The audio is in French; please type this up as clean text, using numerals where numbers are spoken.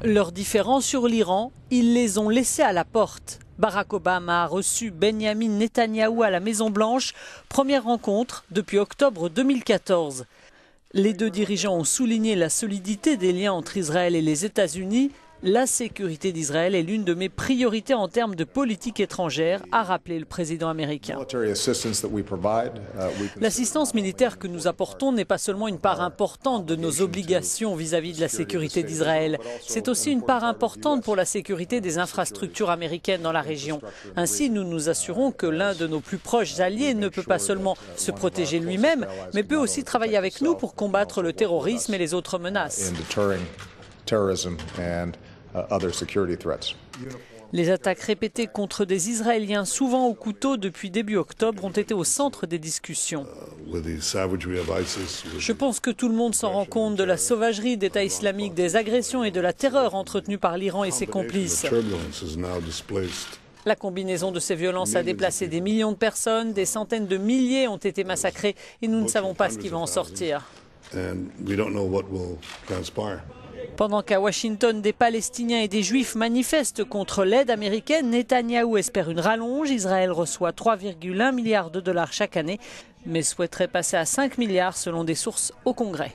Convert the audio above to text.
Leurs différends sur l'Iran, ils les ont laissés à la porte. Barack Obama a reçu Benjamin Netanyahou à la Maison-Blanche, première rencontre depuis octobre 2014. Les deux dirigeants ont souligné la solidité des liens entre Israël et les États-Unis. La sécurité d'Israël est l'une de mes priorités en termes de politique étrangère, a rappelé le président américain. L'assistance militaire que nous apportons n'est pas seulement une part importante de nos obligations vis-à-vis de la sécurité d'Israël, c'est aussi une part importante pour la sécurité des infrastructures américaines dans la région. Ainsi, nous nous assurons que l'un de nos plus proches alliés ne peut pas seulement se protéger lui-même, mais peut aussi travailler avec nous pour combattre le terrorisme et les autres menaces. Les attaques répétées contre des Israéliens, souvent au couteau depuis début octobre, ont été au centre des discussions. Je pense que tout le monde s'en rend compte de la sauvagerie d'État islamique, des agressions et de la terreur entretenues par l'Iran et ses complices. La combinaison de ces violences a déplacé des millions de personnes, des centaines de milliers ont été massacrés et nous ne savons pas ce qui va en sortir. Pendant qu'à Washington, des Palestiniens et des Juifs manifestent contre l'aide américaine, Netanyahou espère une rallonge. Israël reçoit 3,1 milliards de dollars chaque année, mais souhaiterait passer à 5 milliards selon des sources au Congrès.